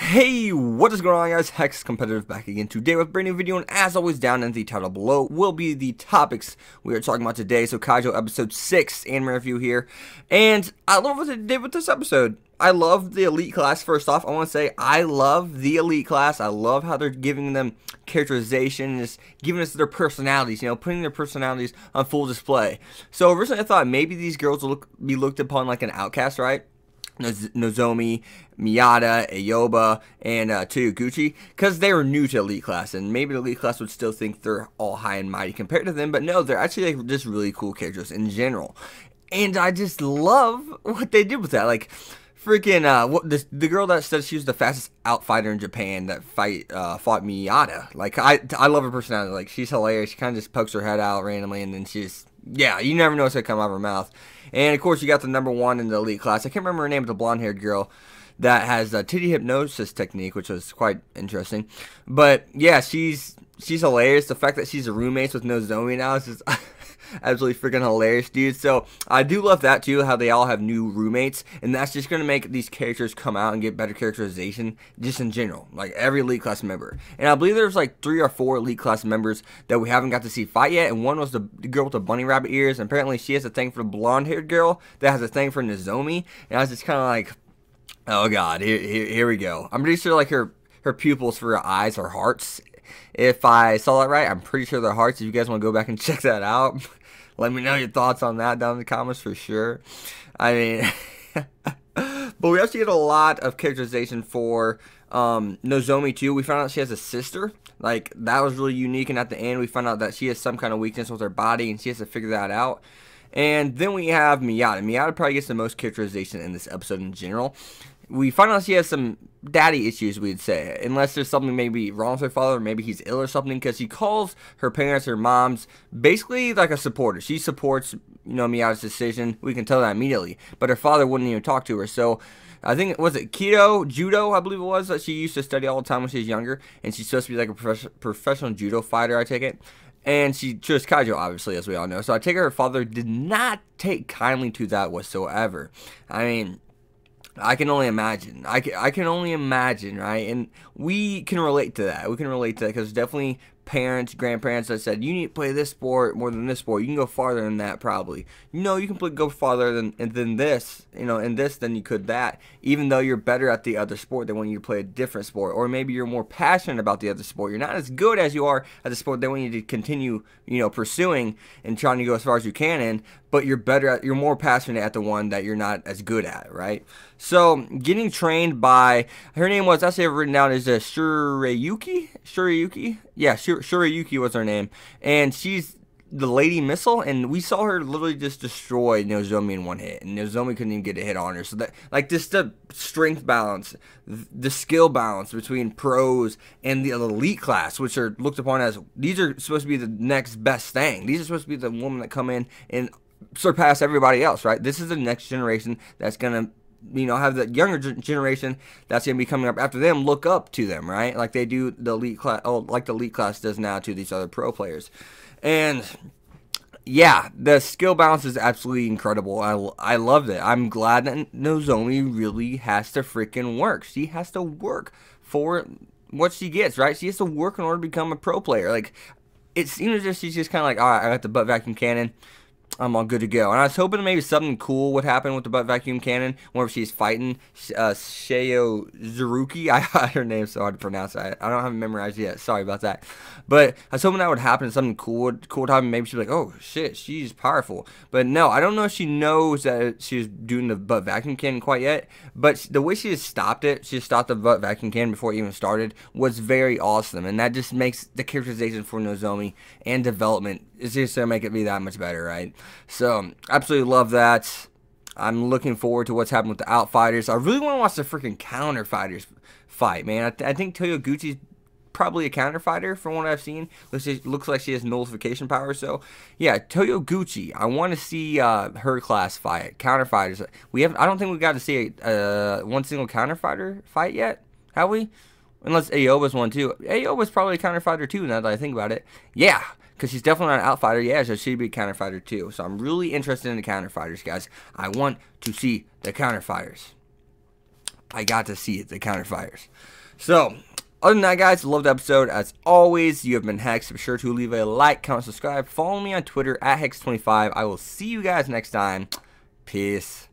Hey, what is going on, guys? Hex Competitive back again today with a brand new video, and as always, down in the title below will be the topics we are talking about today. So Keijo episode 6 anime review here, and I love what they did with this episode. I love the elite class. First off, I want to say I love the elite class. I love how they're giving them characterization, just giving us their personalities, putting their personalities on full display. So originally I thought maybe these girls will be looked upon like an outcast, right? Nozomi, Miyata, Ayoba, and Toyoguchi, because they were new to elite class, and maybe the elite class would still think they're all high and mighty compared to them, but no, they're actually like just really cool characters in general, and I just love what they did with that. Like freaking the girl that said she was the fastest outfighter in Japan that fought Miyata. Like I love her personality. Like she's hilarious. She kind of just pokes her head out randomly, and then she's, yeah, you never know what's gonna come out of her mouth. And of course, you got the number one in the elite class. I can't remember her name, but the blonde-haired girl that has a titty hypnosis technique, which was quite interesting. But yeah, she's hilarious. The fact that she's a roommate with Nozomi now is just absolutely freaking hilarious, dude. So I do love that too, how they all have new roommates, and that's just gonna make these characters come out and get better characterization just in general, like every elite class member. And I believe there's like 3 or 4 elite class members that we haven't got to see fight yet, and one was the girl with the bunny rabbit ears, and apparently she has a thing for the blonde haired girl that has a thing for Nozomi, and I was just kind of like, oh god, here we go. I'm pretty sure like her pupils for her eyes are hearts. If I saw that right, I'm pretty sure they're hearts. If you guys want to go back and check that out, let me know your thoughts on that down in the comments for sure. I mean, but we actually get a lot of characterization for Nozomi too. We found out she has a sister. Like, that was really unique, and at the end we found out that she has some kind of weakness with her body, and she has to figure that out. And then we have Miyata. Miyata probably gets the most characterization in this episode in general. We find out she has some daddy issues, we'd say, unless there's something maybe wrong with her father, or maybe he's ill or something, because she calls her parents, her moms, basically like a supporter. She supports, Miyata's decision. We can tell that immediately, but her father wouldn't even talk to her. So I think, was it judo, I believe it was, that she used to study all the time when she was younger, and she's supposed to be like a professional judo fighter, I take it. And she chose Keijo, obviously, as we all know. So I take it her father did not take kindly to that whatsoever. I mean, I can only imagine. I can only imagine, right? And we can relate to that. We can relate to that because definitely parents, grandparents that said, you need to play this sport more than this sport. You can go farther than that, probably. You can go farther than this, in this than you could that. Even though you're better at the other sport, they want you to play a different sport. Or maybe you're more passionate about the other sport. You're not as good as you are at the sport they want you to continue, pursuing and trying to go as far as you can in. But you're more passionate at the one that you're not as good at, right? So, getting trained by, her name was, actually written down as Shurayuki? Yeah, Shurayuki was her name. And she's the Lady Missile, and we saw her literally just destroy Nozomi in one hit. And Nozomi couldn't even get a hit on her. So that, like, just the strength balance, the skill balance between pros and the elite class, which are looked upon as, these are supposed to be the next best thing. These are supposed to be the women that come in and surpass everybody else, right? This is the next generation that's gonna, have the younger generation that's gonna be coming up after them look up to them, right? Like they do the elite class, like the elite class does now to these other pro players. And yeah, the skill balance is absolutely incredible. I loved it. I'm glad that Nozomi really has to freaking work. She has to work for what she gets, right? She has to work in order to become a pro player. Like, it seems as if she's just kind of like, all right, I got the butt vacuum cannon, I'm all good to go. And I was hoping maybe something cool would happen with the butt vacuum cannon whenever she's fighting Sheo Zuruki. I got her name so hard to pronounce. I don't have it memorized yet. Sorry about that. But I was hoping that would happen. Something cool would happen. Maybe she'd be like, oh, shit, she's powerful. But no, I don't know if she knows that she's doing the butt vacuum cannon quite yet. But the way she just stopped it, she just stopped the butt vacuum cannon before it even started, was very awesome. And that just makes the characterization for Nozomi and development, it's just going to make it be that much better, right? So, absolutely love that. I'm looking forward to what's happening with the outfighters. I really want to watch the freaking counter fighters fight, man. I think Toyoguchi's probably a counter fighter from what I've seen. Looks like she has nullification power. So, yeah, Toyoguchi. I want to see her class fight. Counter fighters. I don't think we got to see one single counter fighter fight yet, have we? Unless Ayoba's one too. Ayoba's probably a counter fighter too, now that I think about it. Yeah. Because she's definitely not an outfighter. Yeah, so she'd be a counter fighter too. So I'm really interested in the counter fighters, guys. I want to see the counter fighters. I got to see it, the counter fires. So, other than that, guys, love the episode. As always, you have been Hex. Be sure to leave a like, comment, subscribe. Follow me on Twitter at Hex25. I will see you guys next time. Peace.